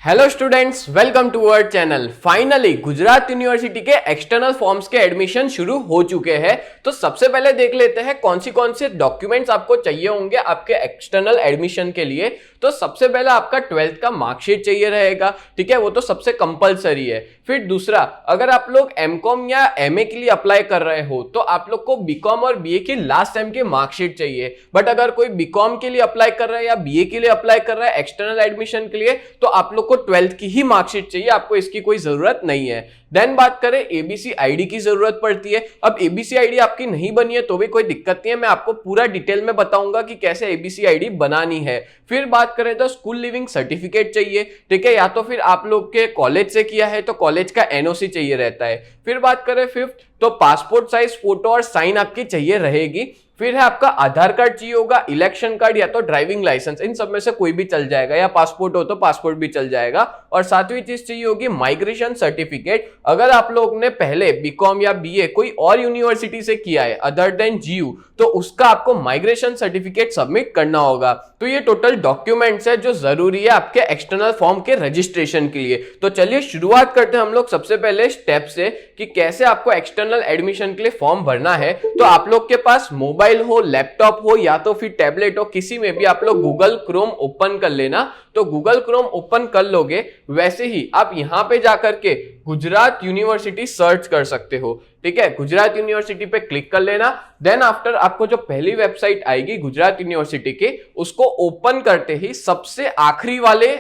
Hello students, welcome to our channel. Finally Gujarat university के external forms के admission शुरू हो चुके हैं। तो सबसे पहले देख लेते हैं कौन से डॉक्यूमेंट्स आपको चाहिए होंगे आपके एक्सटर्नल एडमिशन के लिए। तो सबसे पहले आपका 12th का मार्कशीट चाहिए रहेगा, ठीक है, वो तो सबसे कंपलसरी है। फिर दूसरा, अगर आप लोग एमकॉम या एमए के लिए अप्लाई कर रहे हो तो आप लोग को बीकॉम और बीए की लास्ट टाइम की मार्कशीट चाहिए। बट अगर कोई बीकॉम के लिए अप्लाई कर रहा है या बीए के लिए अप्लाई कर रहा है एक्सटर्नल एडमिशन के लिए, तो आप लोग को 12th की ही मार्कशीट चाहिए, आपको इसकी कोई जरूरत नहीं है। देन बात करें एबीसी आईडी की जरूरत पड़ती है। अब एबीसी आईडी आपकी नहीं बनी है तो भी कोई दिक्कत नहीं है, मैं आपको पूरा डिटेल में बताऊंगा कि कैसे एबीसी आईडी बनानी है। फिर बात करें तो स्कूल लिविंग सर्टिफिकेट चाहिए, ठीक है, या तो फिर आप लोग के कॉलेज से किया है तो कॉलेज का एनओसी चाहिए रहता है। फिर बात करें फिफ्थ, तो पासपोर्ट साइज फोटो और साइन आपकी चाहिए रहेगी। फिर है आपका आधार कार्ड चाहिए होगा, इलेक्शन कार्ड या तो ड्राइविंग लाइसेंस, इन सब में से कोई भी चल जाएगा, या पासपोर्ट हो तो पासपोर्ट भी चल जाएगा। और सातवीं चीज चाहिए होगी माइग्रेशन सर्टिफिकेट। अगर आप लोग ने पहले बीकॉम या बीए कोई और यूनिवर्सिटी से किया है अदर देन जीयू, तो उसका आपको माइग्रेशन सर्टिफिकेट सबमिट करना होगा। तो ये टोटल डॉक्यूमेंट्स है जो जरूरी है आपके एक्सटर्नल फॉर्म के रजिस्ट्रेशन के लिए। तो चलिए शुरुआत करते हैं हम लोग सबसे पहले स्टेप से कि कैसे आपको एक्सटर्नल एडमिशन के लिए फॉर्म भरना है। तो आप लोग के पास मोबाइल हो, लैपटॉप हो या तो फिर टैबलेट हो, किसी में भी आप लोग गूगल क्रोम ओपन कर लेना। तो गूगल क्रोम ओपन कर लोगे, वैसे ही आप यहां पे जाकर के गुजरात यूनिवर्सिटी सर्च कर सकते हो, ठीक है। गुजरात यूनिवर्सिटी पे क्लिक कर लेना। देन आफ्टर आपको जो पहली वेबसाइट आएगी गुजरात यूनिवर्सिटी की, उसको ओपन करते ही सबसे आखिरी वाले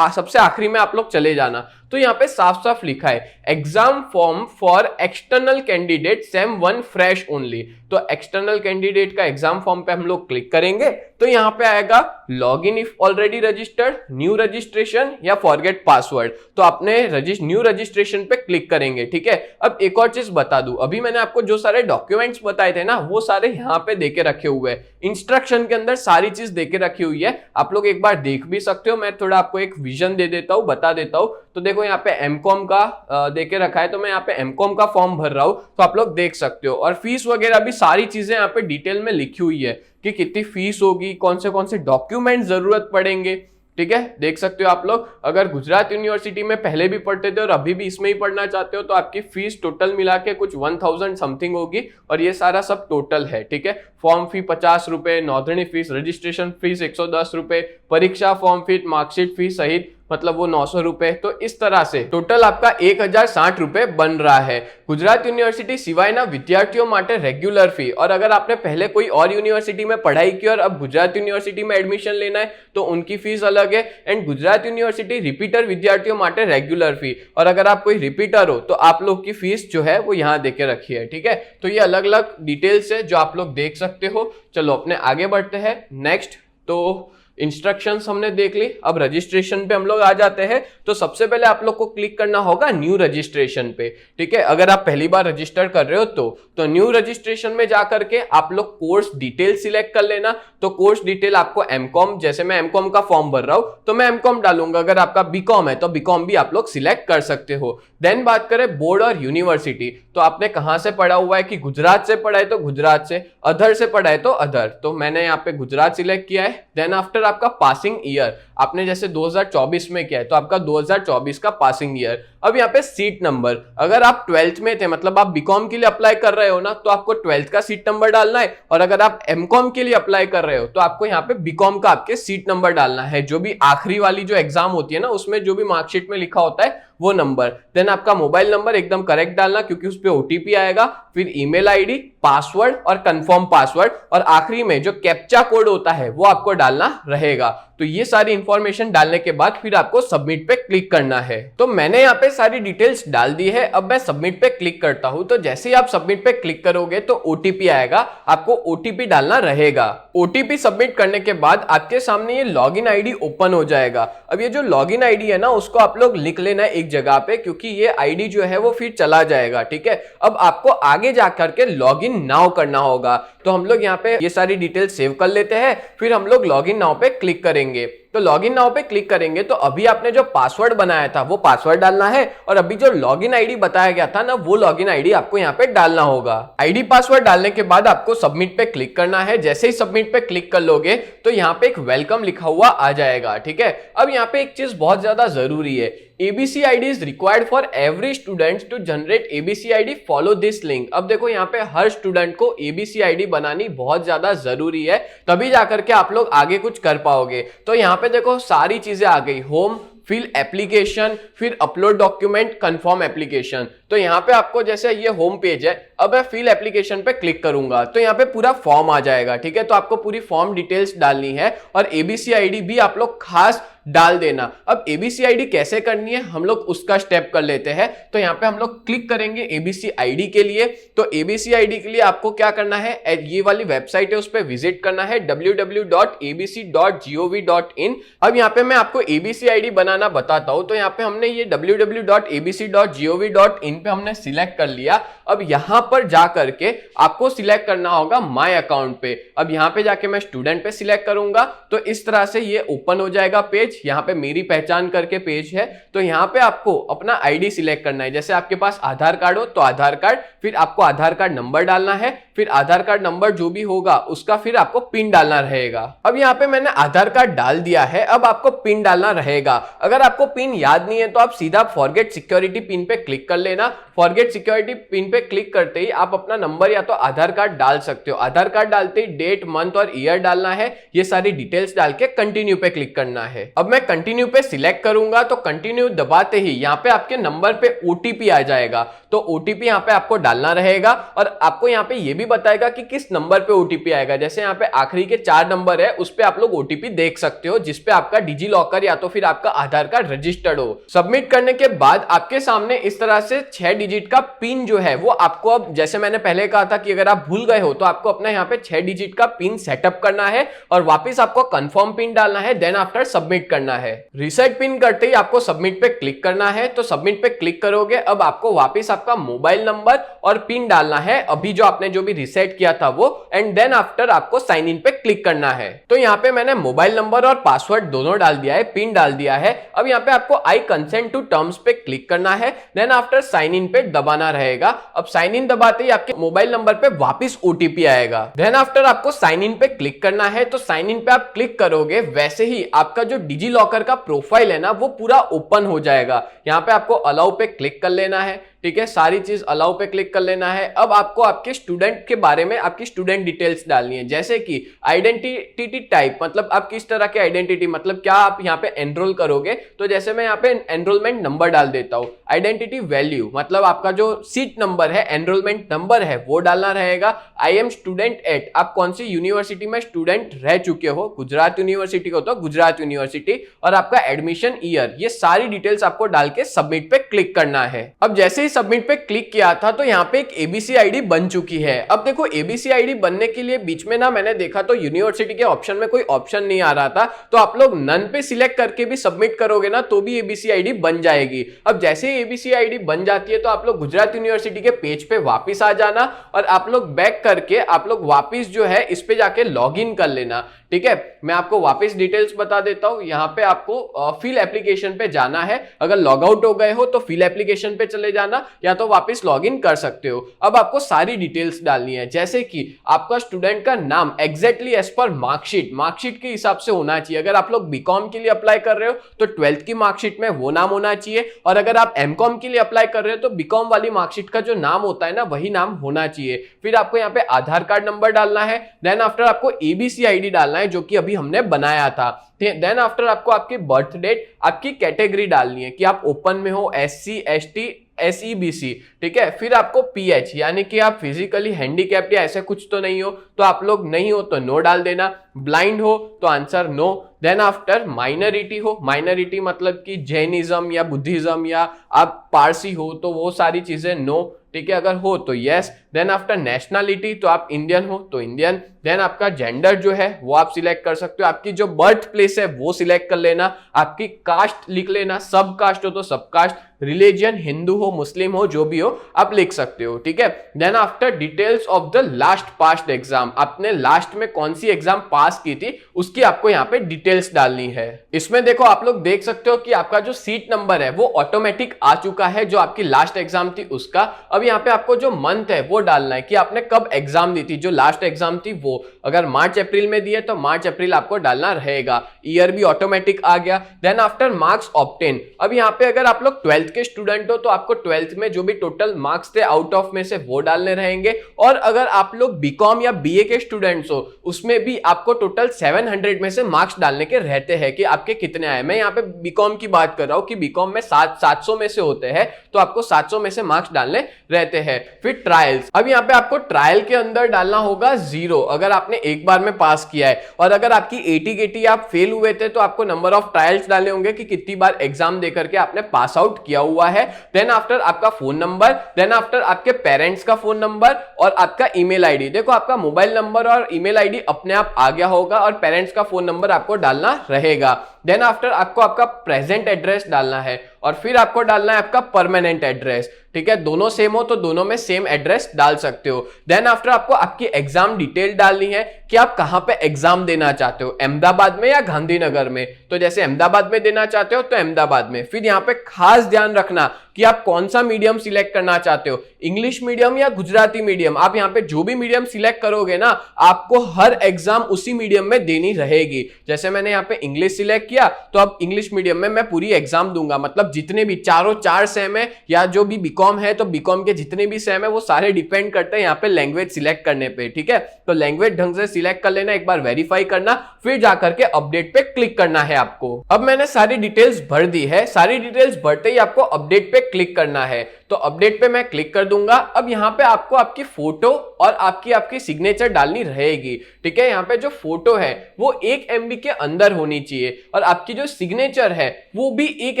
सबसे आखिरी में आप लोग चले जाना। तो यहाँ पे साफ साफ लिखा है exam form for external candidate same 1 fresh only. तो एक्सटर्नल कैंडिडेट का एग्जाम फॉर्म पे हम लोग क्लिक करेंगे तो यहाँ पे आएगा log in if already registered, new registration या फॉरगेट पासवर्ड। तो आपने न्यू रजिस्ट्रेशन पे क्लिक करेंगे, ठीक है। अब एक और चीज बता दूं, अभी मैंने आपको जो सारे डॉक्यूमेंट्स बताए थे ना, वो सारे यहाँ पे देके रखे हुए हैं। इंस्ट्रक्शन के अंदर सारी चीज देके रखी हुई है, आप लोग एक बार देख भी सकते हो। मैं थोड़ा आपको एक विजन दे देता हूँ, बता देता हूँ। तो देखो यहाँ पे एमकॉम का देके रखा है, तो मैं यहाँ पे एमकॉम का फॉर्म भर रहा हूँ, तो आप लोग देख सकते हो। और फीस वगैरह भी सारी चीजें यहाँ पे डिटेल में लिखी हुई है कि कितनी फीस होगी, कौन से डॉक्यूमेंट जरूरत पड़ेंगे, ठीक है। देख सकते हो आप लोग, अगर गुजरात यूनिवर्सिटी में पहले भी पढ़ते थे और अभी भी इसमें ही पढ़ना चाहते हो तो आपकी फीस टोटल मिला के कुछ 1000 समथिंग होगी। और ये सारा सब टोटल है, ठीक है। फॉर्म फी 50 रुपए, नौंदणी फीस, रजिस्ट्रेशन फीस 110 रुपए, परीक्षा फॉर्म फी, मार्कशीट फीस सहित मतलब वो 900 रुपए। तो इस तरह से टोटल आपका 1060 रुपए बन रहा है। गुजरात यूनिवर्सिटी सिवाय ना विद्यार्थियों माटे रेगुलर फी, और अगर आपने पहले कोई और यूनिवर्सिटी में पढ़ाई की और अब गुजरात यूनिवर्सिटी में एडमिशन लेना है तो उनकी फीस अलग है। एंड गुजरात यूनिवर्सिटी रिपीटर विद्यार्थियों माटे रेगुलर फी, और अगर आप कोई रिपीटर हो तो आप लोग की फीस जो है वो यहाँ देके रखी है, ठीक है। तो ये अलग अलग डिटेल्स है जो आप लोग देख सकते हो। चलो अपने आगे बढ़ते हैं। नेक्स्ट, तो इंस्ट्रक्शंस हमने देख ली, अब रजिस्ट्रेशन पे हम लोग आ जाते हैं। तो सबसे पहले आप लोग को क्लिक करना होगा न्यू रजिस्ट्रेशन पे, ठीक है। अगर आप पहली बार रजिस्टर कर रहे हो तो न्यू रजिस्ट्रेशन में जाकर के आप लोग कोर्स डिटेल सिलेक्ट कर लेना। तो कोर्स डिटेल आपको एमकॉम, जैसे मैं एमकॉम का फॉर्म भर रहा हूं तो मैं एमकॉम डालूंगा। अगर आपका बीकॉम है तो बीकॉम भी आप लोग सिलेक्ट कर सकते हो। देन बात करें बोर्ड और यूनिवर्सिटी, तो आपने कहां से पढ़ा हुआ है कि गुजरात से पढ़ा है तो गुजरात से, अदर से पढ़ा है तो अदर। तो मैंने यहाँ पे गुजरात सिलेक्ट किया है। देन आफ्टर आपका पासिंग ईयर, आपने जैसे 2024 में किया है तो आपका 2024 का पासिंग ईयर। अब यहाँ पे सीट नंबर, अगर आप 12th में थे, मतलब आप बीकॉम के लिए अप्लाई कर रहे हो ना, तो आपको 12th का सीट नंबर डालना है। और अगर आप एमकॉम के लिए अप्लाई कर रहे हो तो आपको यहाँ पे बीकॉम का आपके सीट नंबर डालना है, जो भी आखिरी वाली जो एग्जाम होती है ना उसमें जो भी मार्कशीट में लिखा होता है वो नंबर। देन आपका मोबाइल नंबर एकदम करेक्ट डालना क्योंकि उस पे ओटीपी आएगा। फिर ईमेल आईडी, पासवर्ड और कंफर्म पासवर्ड, और आखिरी में जो कैप्चा कोड होता है वो आपको डालना रहेगा। तो ये सारी इंफॉर्मेशन डालने के बाद फिर आपको सबमिट पे क्लिक करना है। तो मैंने यहाँ पे सारी डिटेल्स डाल दी है, अब मैं सबमिट पे क्लिक करता हूं। तो जैसे ही आप सबमिट पे क्लिक करोगे तो ओटीपी आएगा, आपको ओटीपी डालना रहेगा। ओटीपी सबमिट करने के बाद आपके सामने ये लॉगिन आईडी ओपन हो जाएगा। अब ये जो लॉगिन आईडी है ना उसको आप लोग लिख लेना एक जगह पे, क्योंकि ये आईडी जो है वो फिर चला जाएगा, ठीक है। अब आपको आगे जाकर के लॉगिन नाउ करना होगा। तो हम लोग यहाँ पे ये सारी डिटेल सेव कर लेते हैं, फिर हम लोग लॉगिन नाउ पे क्लिक करेंगे। तो लॉगिन नाउ पे क्लिक करेंगे तो अभी आपने जो पासवर्ड बनाया था वो पासवर्ड डालना है और अभी जो लॉगिन आईडी बताया गया था ना वो लॉगिन आईडी आपको यहाँ पे डालना होगा। आईडी पासवर्ड डालने के बाद आपको सबमिट पे क्लिक करना है। जैसे ही सबमिट पे क्लिक कर लोगे तो यहाँ पे एक वेलकम लिखा हुआ आ जाएगा, ठीक है। अब यहाँ पे एक चीज बहुत ज्यादा जरूरी है, ABC ID is required for every student to generate ABC ID follow this link। अब देखो यहाँ पे हर स्टूडेंट को ABC ID बनानी बहुत ज्यादा जरूरी है, तभी जाकर के आप लोग आगे कुछ कर पाओगे। तो यहाँ पे देखो सारी चीजें आ गई, होम, फिल एप्लीकेशन, फिर अपलोड डॉक्यूमेंट, कंफर्म एप्लीकेशन। तो यहाँ पे आपको जैसे ये होम पेज है, अब मैं फिल एप्लीकेशन पे क्लिक करूंगा तो यहाँ पे पूरा फॉर्म आ जाएगा, ठीक है। तो आपको पूरी फॉर्म डिटेल्स डालनी है और ABC ID भी आप लोग खास डाल देना। अब ABC ID कैसे करनी है हम लोग उसका स्टेप कर लेते हैं। तो यहाँ पे हम लोग क्लिक करेंगे ABC ID के लिए। तो ABC ID के लिए आपको क्या करना है, ये वाली वेबसाइट है उस पर विजिट करना है www.abc.gov.in। अब यहाँ पे मैं आपको ABC ID बनाना बताता हूँ। तो यहाँ पे हमने ये www.abc.gov.in पे हमने सिलेक्ट कर लिया। अब यहाँ पर जा करके आपको सिलेक्ट करना होगा माय अकाउंट पे। अब यहाँ पे जाके मैं स्टूडेंट पे सिलेक्ट करूंगा तो इस तरह से ये ओपन हो जाएगा पेज। यहाँ पे मेरी पहचान करके पेज है। तो यहाँ पे आपको अपना आईडी सिलेक्ट करना है। जैसे आपके पास आधार कार्ड हो तो आधार कार्ड, फिर आपको आधार कार्ड नंबर डालना है, फिर आधार कार्ड नंबर जो भी होगा उसका फिर आपको पिन डालना रहेगा। अब यहाँ पे मैंने आधार कार्ड डाल दिया है, अब आपको पिन डालना रहेगा। अगर आपको पिन याद नहीं है तो आप सीधा फॉरगेट सिक्योरिटी पिन पे क्लिक कर लेना। फॉरगेट सिक्योरिटी पिन पे क्लिक करते ही आप अपना नंबर या तो आधार कार्ड डाल सकते हो। आधार कार्ड डालते ही डेट, मंथ और ईयर डालना है। ये सारी डिटेल्स डाल के कंटिन्यू पे क्लिक करना है। अब मैं कंटिन्यू पे सिलेक्ट करूंगा तो कंटिन्यू दबाते ही यहाँ पे आपके नंबर पे OTP आ जाएगा। तो OTP यहाँ पे आपको डालना रहेगा और आपको यहाँ पे ये भी बताएगा कि किस नंबर पे OTP आएगा। जैसे यहाँ पे आखिरी के 4 नंबर है उस पे आप लोग OTP देख सकते हो जिसपे आपका डिजी लॉकर या तो फिर आपका आधार कार्ड रजिस्टर्ड हो। सबमिट करने के बाद आपके सामने इस तरह से 6 डिजिट का पिन जो है वो आपको, अब जैसे मैंने पहले कहा था कि अगर आप भूल गए हो तो आपको अपना यहाँ पे 6 डिजिट का पिन सेटअप करना है और वापस आपको कंफर्म पिन डालना है, देन आफ्टर सबमिट करना है। रीसेट पिन करते ही आपको सबमिट पे क्लिक करना है। तो सबमिट पे क्लिक करोगे अब आपको वापस आपका मोबाइल नंबर और पिन डालना है, अभी जो आपने जो भी रीसेट किया था वो, एंड देन आफ्टर आपको साइन इन पे क्लिक करना है। तो यहाँ पे मैंने मोबाइल नंबर और पासवर्ड दोनों डाल दिया है, पिन डाल दिया है। अब यहाँ पे आपको आई कंसेंट टू टर्म्स पे क्लिक करना है, देन आफ्टर साइन इन पे दबाना रहेगा। अब साइन इन दबाते ही आपके मोबाइल नंबर पे वापस OTP आएगा। देन आफ्टर आपको साइन इन पे क्लिक करना है। तो साइन इन पे आप क्लिक करोगे वैसे ही आपका जो डिजी लॉकर का प्रोफाइल है ना वो पूरा ओपन हो जाएगा। यहाँ पे आपको अलाउ पे क्लिक कर लेना है, ठीक है। सारी चीज अलाउ पे क्लिक कर लेना है। अब आपको आपके स्टूडेंट के बारे में आपकी स्टूडेंट डिटेल्स डालनी है, जैसे कि आइडेंटिटी टाइप, मतलब आप किस तरह के आइडेंटिटी, मतलब क्या आप यहाँ पे एनरोल करोगे। तो जैसे मैं यहाँ पे एनरोलमेंट नंबर डाल देता हूँ। आइडेंटिटी वैल्यू मतलब आपका जो सीट नंबर है, एनरोलमेंट नंबर है वो डालना रहेगा। आई एम स्टूडेंट एट, आप कौन सी यूनिवर्सिटी में स्टूडेंट रह चुके हो, गुजरात यूनिवर्सिटी को तो गुजरात यूनिवर्सिटी, और आपका एडमिशन ईयर, ये सारी डिटेल्स आपको डाल के सबमिट पे क्लिक करना है। अब जैसे ही सबमिट पे क्लिक किया था तो यहाँ पे एक ABC ID बन चुकी है। अब देखो ABC ID बनने के लिए बीच में ना मैंने देखा तो यूनिवर्सिटी के ऑप्शन में कोई ऑप्शन नहीं आ रहा था, तो आप लोग नन पे सिलेक्ट करके भी सबमिट करोगे ना तो भी ABC ID बन जाएगी। अब जैसे ही ABC ID बन जाती है तो आप लोग गुजरात यूनिवर्सिटी के पेज पे वापस आ जाना और आप लोग बैक करके आप लोग वापस जो है इस पे जाके लॉग इन कर लेना, ठीक है। मैं आपको वापस डिटेल्स बता देता हूं। यहाँ पे आपको फिल एप्लीकेशन पे जाना है। अगर लॉग आउट हो गए हो तो फिल एप्लीकेशन पे चले जाना या तो वापस लॉग इन कर सकते हो। अब आपको सारी डिटेल्स डालनी है, जैसे कि आपका स्टूडेंट का नाम एग्जैक्टली एज पर मार्कशीट के हिसाब से होना चाहिए। अगर आप लोग बीकॉम के लिए अप्लाई कर रहे हो तो 12th की मार्कशीट में वो नाम होना चाहिए, और अगर आप एमकॉम के लिए अप्लाई कर रहे हो तो बीकॉम वाली मार्कशीट का जो नाम होता है ना वही नाम होना चाहिए। फिर आपको यहाँ पे आधार कार्ड नंबर डालना है, देन आफ्टर आपको ABC ID डालना है जो कि अभी हमने बनाया था। देन आफ्टर आपको आपकी बर्थ डेट, आपकी कैटेगरी डालनी है कि आप ओपन में हो, SC ST SEBC, ठीक है। फिर आपको PH यानी कि आप फिजिकली हैंडीकैप्ड या ऐसे कुछ तो नहीं हो, तो आप लोग नहीं हो तो नो डाल देना। ब्लाइंड हो तो answer no. Then after minority हो, माइनॉरिटी मतलब कि जैनिज्म या बुद्धिज्म या आप पारसी हो तो वो सारी चीजें नो, ठीक है। अगर हो तो यस। देन आफ्टर नेशनलिटी तो आप इंडियन हो तो इंडियन। देन आपका जेंडर जो है वो आप सिलेक्ट कर सकते हो। आपकी जो बर्थ प्लेस है वो सिलेक्ट कर लेना। आपकी कास्ट लिख लेना, सब कास्ट हो तो सब कास्ट। रिलीजन हिंदू हो, मुस्लिम हो, जो भी हो आप लिख सकते हो, ठीक है। Then after details of the last past exam, आपने लास्ट में कौन सी एग्जाम पास की थी उसकी आपको यहाँ पे डिटेल डिटेल्स डालनी है। इसमें देखो आप लोग देख सकते हो कि आपका जो सीट नंबर है वो ऑटोमेटिक आ चुका है, जो आपकी लास्ट एग्जाम थी उसका। अब यहाँ पे आपको जो मंथ है वो डालना है कि आपने कब एग्जाम दी थी, जो लास्ट एग्जाम थी वो अगर मार्च अप्रैल में दी है तो मार्च अप्रैल आपको डालना रहेगा। ईयर भी ऑटोमेटिक आ गया। देन आफ्टर मार्क्स ऑब्टेन, अब यहाँ पे अगर आप लोग 12th के स्टूडेंट हो तो आपको 12th में जो भी टोटल मार्क्स थे आउट ऑफ में से वो डालने रहेंगे। और अगर आप लोग बीकॉम या बीए के स्टूडेंट्स हो उसमें भी आपको टोटल 700 में से मार्क्स डालने के रहते हैं कि आपके कितने आए। मैं यहाँ पे बीकॉम की बात कर रहा हूं कि बीकॉम में 700 में से होते हैं तो आपको 700 में से मार्क्स डालने रहते हैं। फिर ट्रायल्स, अब यहाँ पे आपको ट्रायल के अंदर डालना होगा 0 अगर आपने एक बार में पास किया है, और अगर आपकी 80 आप फेल हुए थे तो आपको नंबर ऑफ ट्रायल्स डालने होंगे कि कितनी बार एग्जाम देकर के आपने पास आउट किया हुआ है। देन आफ्टर आपका फोन नंबर, देन आफ्टर आपके पेरेंट्स का फोन नंबर और आपका ईमेल आईडी। देखो आपका मोबाइल नंबर और ईमेल आईडी अपने आप आ गया होगा और पेरेंट्स का फोन नंबर आपको डालना रहेगा। देन आफ्टर आपको आपका प्रेजेंट एड्रेस डालना है और फिर आपको डालना है आपका परमानेंट एड्रेस। ठीक है, दोनों सेम हो तो दोनों में सेम एड्रेस डाल सकते हो। देन आफ्टर आपको आपकी एग्जाम डिटेल डालनी है कि आप कहां पे एग्जाम देना चाहते हो, अहमदाबाद में या गांधीनगर में। तो जैसे अहमदाबाद में देना चाहते हो तो अहमदाबाद में। फिर यहाँ पे खास ध्यान रखना कि आप कौन सा मीडियम सिलेक्ट करना चाहते हो, इंग्लिश मीडियम या गुजराती मीडियम। आप यहाँ पे जो भी मीडियम सिलेक्ट करोगे ना आपको हर एग्जाम उसी मीडियम में देनी रहेगी। जैसे मैंने यहाँ पे इंग्लिश सिलेक्ट किया तो अब इंग्लिश मीडियम में मैं पूरी एग्जाम दूंगा, मतलब जितने भी चार सेम है या जो भी बीकॉम है तो बीकॉम के जितने भी सेम है वो सारे डिपेंड करते हैं यहाँ पे लैंग्वेज सिलेक्ट करने पे। ठीक है, तो लैंग्वेज ढंग से सिलेक्ट कर लेना, एक बार वेरीफाई करना, फिर जाकर के अपडेट पे क्लिक करना है आपको। अब मैंने सारी डिटेल्स भर दी है, सारी डिटेल्स भरते ही आपको अपडेट पे क्लिक करना है। तो अपडेट पे मैं क्लिक कर दूंगा। अब यहाँ पे आपको आपकी फोटो और आपकी सिग्नेचर डालनी रहेगी। ठीक है, यहाँ पे जो फोटो है वो 1 MB के अंदर होनी चाहिए और आपकी जो सिग्नेचर है वो भी 1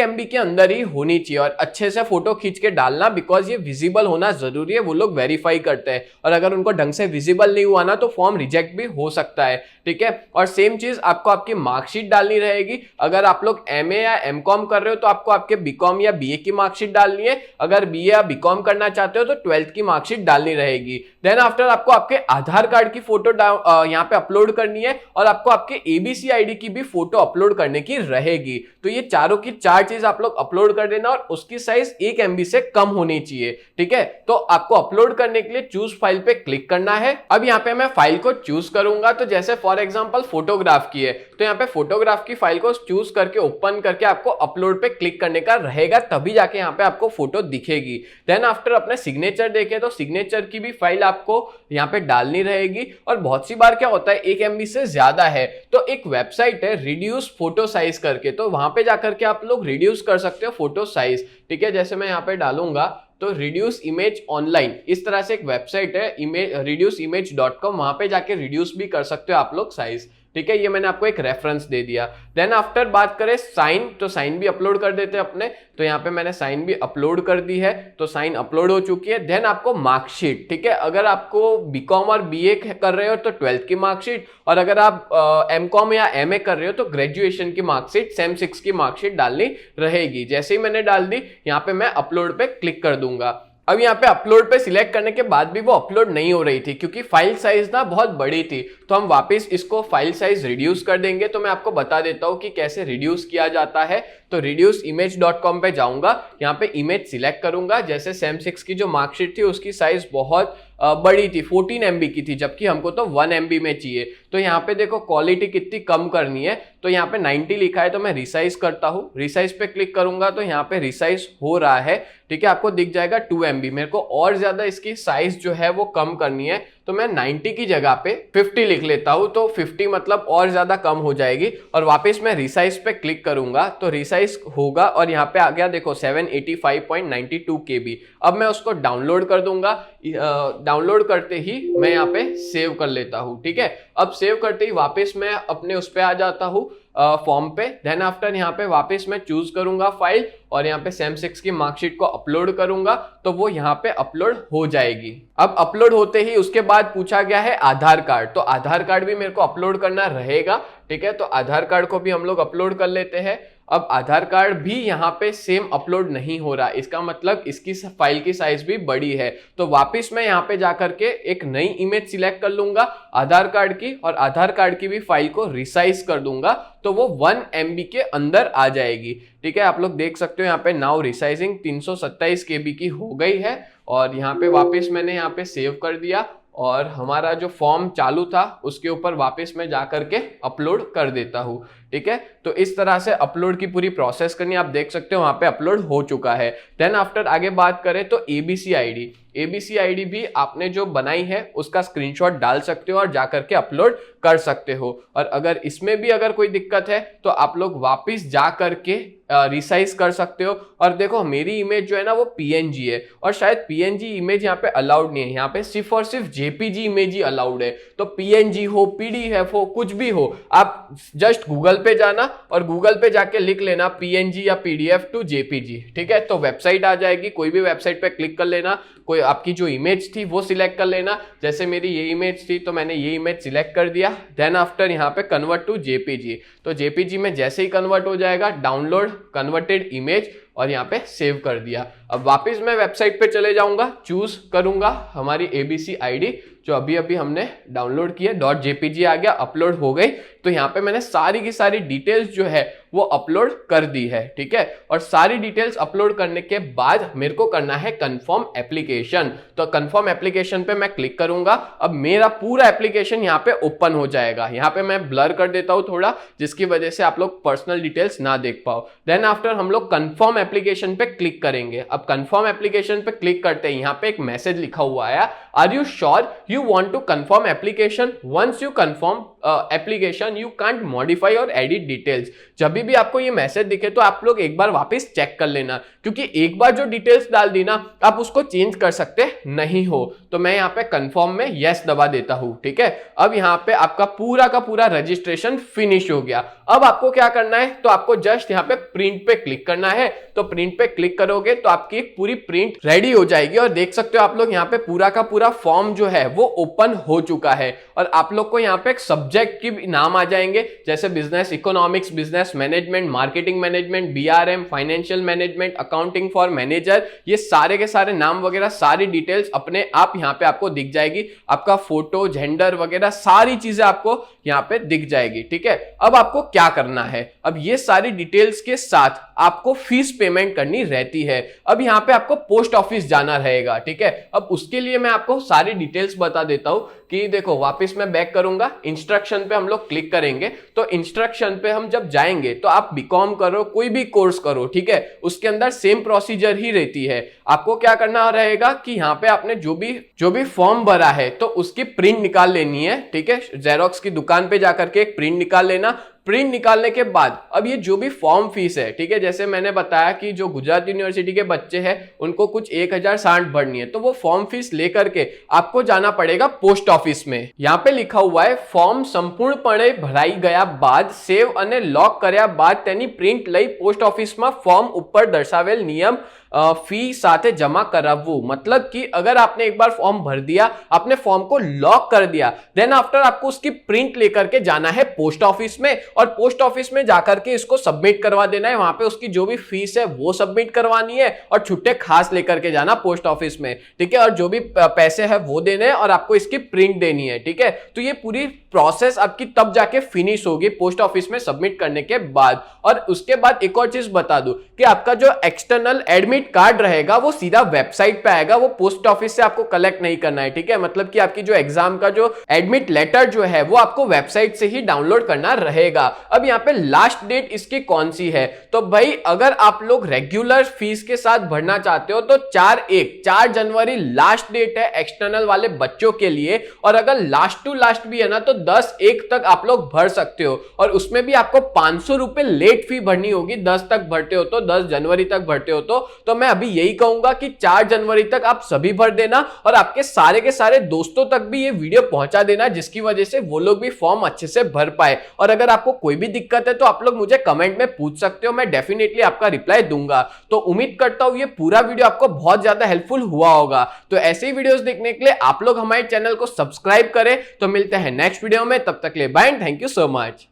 MB के अंदर ही होनी चाहिए। और अच्छे से फोटो खींच के डालना, बिकॉज ये विजिबल होना जरूरी है, वो लोग वेरीफाई करते हैं और अगर उनको ढंग से विजिबल नहीं हुआ ना तो फॉर्म रिजेक्ट भी हो सकता है। ठीक है, और सेम चीज आपको आपकी मार्कशीट डालनी रहेगी। अगर आप लोग MA या MCOM कर रहे हो तो आपको आपके बीकॉम या BA की मार्कशीट डालनी है। अगर BA या बीकॉम करना चाहते हो तो 12th की मार्कशीट डालनी रहेगी। देन आफ्टर आपको आपके आधार कार्ड की फोटो यहाँ पे अपलोड करनी है और आपको आपके ABC ID की भी फोटो अपलोड करने की रहेगी। तो ये चारों की चार चीज आप लोग अपलोड कर देना और उसकी साइज 1 MB से कम होनी चाहिए। ठीक है, तो आपको अपलोड करने के लिए चूज फाइल पे क्लिक करना है। अब यहाँ पे मैं फाइल को चूज करूंगा, तो जैसे फॉर एग्जांपल फोटोग्राफ की है तो यहाँ पे फोटोग्राफ की फाइल को चूज करके ओपन करके आपको अपलोड पे क्लिक करने का रहेगा, तभी जाके यहाँ पे आपको फोटो दिखेगी। देन आफ्टर अपने सिग्नेचर देखे तो सिग्नेचर की भी फाइल आपको यहाँ पे डालनी रहेगी। और बहुत सी बार क्या होता है 1 MB से ज्यादा है तो एक वेबसाइट है रिड्यूस फोटो साइज करके, तो वहां पे जाकर के आप लोग रिड्यूस कर सकते हो फोटो साइज। ठीक है, जैसे मैं यहाँ पे डालूंगा तो रिड्यूस इमेज ऑनलाइन, इस तरह से एक वेबसाइट है reduceimage.com, वहां पे जाके रिड्यूस भी कर सकते हो आप लोग साइज। ठीक है, ये मैंने आपको एक रेफरेंस दे दिया। देन आफ्टर बात करें साइन, तो साइन भी अपलोड कर देते हैं अपने, तो यहाँ पे मैंने साइन भी अपलोड कर दी है, तो साइन अपलोड हो चुकी है। देन आपको मार्कशीट, ठीक है, अगर आपको बीकॉम और BA कर रहे हो तो 12th की मार्कशीट, और अगर आप MCOM या MA कर रहे हो तो ग्रेजुएशन की मार्कशीट सेम 6 की मार्कशीट डालनी रहेगी। जैसे ही मैंने डाल दी यहाँ पे मैं अपलोड पे क्लिक कर दूंगा। अब यहाँ पे अपलोड पे सिलेक्ट करने के बाद भी वो अपलोड नहीं हो रही थी क्योंकि फाइल साइज ना बहुत बड़ी थी, तो हम वापस इसको फाइल साइज रिड्यूस कर देंगे। तो मैं आपको बता देता हूँ कि कैसे रिड्यूस किया जाता है। तो reduceimage.com पे जाऊंगा, यहाँ पे इमेज सिलेक्ट करूंगा। जैसे सेम 6 की जो मार्कशीट थी उसकी साइज बहुत बड़ी थी, 14 MB की थी, जबकि हमको तो 1 MB में चाहिए। तो यहाँ पे देखो क्वालिटी कितनी कम करनी है, तो यहाँ पे 90 लिखा है तो मैं रिसाइज करता हूँ। रिसाइज पे क्लिक करूंगा तो यहाँ पे रिसाइज हो रहा है। ठीक है, आपको दिख जाएगा 2 MB। मेरे को और ज्यादा इसकी साइज जो है वो कम करनी है तो मैं 90 की जगह पे 50 लिख लेता हूं, तो 50 मतलब और ज्यादा कम हो जाएगी। और वापस मैं रिसाइज पे क्लिक करूंगा तो रिसाइज होगा और यहाँ पे आ गया देखो 785.92 KB। अब मैं उसको डाउनलोड कर दूंगा। डाउनलोड करते ही मैं यहाँ पे सेव कर लेता हूँ। ठीक है, अब सेव करते ही वापस मैं अपने उस पे आ जाता हूँ फॉर्म पे। देन आफ्टर यहाँ पे वापस मैं चूज करूंगा फाइल और यहाँ पे सेम 6 की मार्कशीट को अपलोड करूंगा तो वो यहाँ पे अपलोड हो जाएगी। अब अपलोड होते ही उसके बाद पूछा गया है आधार कार्ड, तो आधार कार्ड भी मेरे को अपलोड करना रहेगा। ठीक है, तो आधार कार्ड को भी हम लोग अपलोड कर लेते हैं। अब आधार कार्ड भी यहाँ पे सेम अपलोड नहीं हो रहा, इसका मतलब इसकी फाइल की साइज भी बड़ी है। तो वापस मैं यहाँ पे जाकर के एक नई इमेज सिलेक्ट कर लूंगा आधार कार्ड की, और आधार कार्ड की भी फाइल को रिसाइज कर दूंगा, तो वो 1 MB के अंदर आ जाएगी। ठीक है, आप लोग देख सकते हो यहाँ पे नाउ रिसाइजिंग 327 KB की हो गई है। और यहाँ पे वापस मैंने यहाँ पे सेव कर दिया, और हमारा जो फॉर्म चालू था उसके ऊपर वापस मैं जा करके अपलोड कर देता हूँ। ठीक है, तो इस तरह से अपलोड की पूरी प्रोसेस करनी, आप देख सकते हो वहां पे अपलोड हो चुका है। देन आफ्टर आगे बात करें तो एबीसी आईडी भी आपने जो बनाई है उसका स्क्रीनशॉट डाल सकते हो और जाकर के अपलोड कर सकते हो। और अगर इसमें भी अगर कोई दिक्कत है तो आप लोग वापस जा करके रिसाइज कर सकते हो। और देखो मेरी इमेज जो है ना वो पीएनजी है, और शायद पीएनजी इमेज यहाँ पे अलाउड नहीं है, यहाँ पे सिर्फ और सिर्फ जेपीजी इमेज ही अलाउड है। तो पीएनजी हो, पीडीएफ हो, कुछ भी हो, आप जस्ट गूगल पे जाना और गूगल पे जाके लिख लेना पीएनजी या पीडीएफ टू जेपीजी। ठीक है, तो वेबसाइट आ जाएगी, कोई भी वेबसाइट पे क्लिक कर लेना, कोई आपकी जो इमेज थी वो सिलेक्ट कर लेना। जैसे मेरी ये इमेज थी तो मैंने ये इमेज सिलेक्ट कर दिया। देन आफ्टर यहाँ पे कन्वर्ट टू जेपीजी, तो जेपीजी में जैसे ही कन्वर्ट हो जाएगा डाउनलोड कन्वर्टेड इमेज, और यहाँ पे सेव कर दिया। अब वापस मैं वेबसाइट पे चले जाऊंगा, चूज करूंगा हमारी एबीसी आईडी जो अभी अभी हमने डाउनलोड की है, .jpg आ गया, अपलोड हो गई। तो यहाँ पे मैंने सारी की सारी डिटेल्स जो है वो अपलोड कर दी है। ठीक है, और सारी डिटेल्स अपलोड करने के बाद मेरे को करना है कंफर्म एप्लीकेशन। तो कंफर्म एप्लीकेशन पे मैं क्लिक करूंगा। अब मेरा पूरा एप्लीकेशन यहाँ पे ओपन हो जाएगा। यहाँ पे मैं ब्लर कर देता हूँ थोड़ा, जिसकी वजह से आप लोग पर्सनल डिटेल्स ना देख पाओ। देन आफ्टर हम लोग कंफर्म एप्लीकेशन पे क्लिक करेंगे। अब कंफर्म एप्लीकेशन पे क्लिक करते हैं, यहाँ पे एक मैसेज लिखा हुआ है, are you sure you want to confirm application? Once you confirm application you can't modify or edit details। जब भी आपको ये मैसेज दिखे तो आप लोग एक बार वापस चेक कर लेना, क्योंकि एक बार जो डिटेल्स डाल दी ना आप उसको चेंज कर सकते नहीं हो। तो मैं यहाँ पे कंफर्म में यस दबा देता हूँ। ठीक है, अब यहाँ पे आपका पूरा का पूरा रजिस्ट्रेशन फिनिश हो गया। अब आपको क्या करना है, तो आपको जस्ट यहाँ पे प्रिंट पे क्लिक करना है। तो प्रिंट पे क्लिक करोगे तो आपकी एक पूरी प्रिंट रेडी हो जाएगी, और देख सकते हो आप लोग यहाँ पे पूरा का पूरा फॉर्म जो है वो ओपन हो चुका है। और आप लोग को यहाँ पे एक सब्जेक्ट की नाम आ जाएंगे, जैसे business economics, business management, marketing management, BRM, financial management, accounting for manager, ये सारे के सारे नाम वगैरह सारी डिटेल्स अपने आप यहाँ पे आपको दिख जाएगी। आपका फोटो, जेंडर वगैरह सारी चीजें आपको यहाँ पे दिख जाएगी। ठीक है, अब आपको क्या करना है, अब ये सारी डिटेल्स के साथ आपको फीस पेमेंट करनी रहती है। अब यहाँ पे आपको पोस्ट ऑफिस जाना रहेगा। ठीक है, अब उसके लिए मैं आपको सारी डिटेल्स बता देता हूं कि देखो वापस मैं बैक करूंगा, इंस्ट्रक्शन पे हम लोग क्लिक करेंगे। तो इंस्ट्रक्शन पे हम जब जाएंगे तो आप बीकॉम करो, कोई भी कोर्स करो, ठीक है, उसके अंदर सेम प्रोसीजर ही रहती है। आपको क्या करना रहेगा कि यहाँ पे आपने जो भी फॉर्म भरा है तो उसकी प्रिंट निकाल लेनी है। ठीक है, जेरोक्स की दुकान पे जाकर के एक प्रिंट निकाल लेना। प्रिंट निकालने के बाद अब ये जो भी फॉर्म फीस है, ठीक है, जैसे मैंने बताया कि जो गुजरात यूनिवर्सिटी के बच्चे हैं उनको कुछ 1060 भरनी है, तो वो फॉर्म फीस लेकर के आपको जाना पड़ेगा पोस्ट ऑफिस में। यहाँ पे लिखा हुआ है फॉर्म संपूर्णपणे भराई गया बाद सेव અને लॉक કર્યા बाद તેની પ્રિન્ટ લઈ પોસ્ટ ઓફિસમાં ફોર્મ ઉપર દર્શાવેલ નિયમ फी साथे जमा करावू। मतलब कि अगर आपने एक बार फॉर्म भर दिया, आपने फॉर्म को लॉक कर दिया, देन आफ्टर आपको उसकी प्रिंट लेकर के जाना है पोस्ट ऑफिस में, और पोस्ट ऑफिस में जाकर के इसको सबमिट करवा देना है। वहां पे उसकी जो भी फीस है वो सबमिट करवानी है और छुट्टे खास लेकर के जाना पोस्ट ऑफिस में। ठीक है, और जो भी पैसे है वो देने हैं और आपको इसकी प्रिंट देनी है। ठीक है, तो ये पूरी प्रोसेस आपकी तब जाके फिनिश होगी पोस्ट ऑफिस में सबमिट करने के बाद। और उसके बाद एक और चीज बता दूं कि आपका जो एक्सटर्नल एडमिट कार्ड रहेगा वो सीधा वेबसाइट पे आएगा, वो पोस्ट ऑफिस से आपको कलेक्ट नहीं करना है। ठीक है, मतलब कि आपकी जो एग्जाम का जो एडमिट लेटर जो है वो आपको वेबसाइट से ही डाउनलोड करना रहेगा। अब यहाँ पे लास्ट डेट इसकी कौन सी है, तो भाई अगर आप लोग रेगुलर फीस के साथ भरना चाहते हो तो 4 जनवरी लास्ट डेट है एक्सटर्नल वाले बच्चों के लिए। और अगर लास्ट टू लास्ट भी है ना तो 10/1 तक आप लोग भर सकते हो, और उसमें भी आपको 500 रुपए लेट फी भरनी होगी। 10 तक भरते हो तो 10 जनवरी तक भरते हो तो मैं अभी यही कहूंगा कि 4 जनवरी तक आप सभी भर देना, और आपके सारे के सारे दोस्तों तक भी ये वीडियो पहुंचा देना, जिसकी वजह से वो लोग भी फॉर्म अच्छे से भर पाए। और अगर आपको कोई भी दिक्कत है तो आप लोग मुझे कमेंट में पूछ सकते हो, मैं डेफिनेटली आपका रिप्लाई दूंगा। तो उम्मीद करता हूं ये पूरा वीडियो आपको बहुत ज्यादा हेल्पफुल हुआ होगा। तो ऐसे ही वीडियोस देखने के लिए आप लोग हमारे चैनल को सब्सक्राइब करें। तो मिलते हैं नेक्स्ट वीडियो में, तब तक के लिए bye and thank you so much.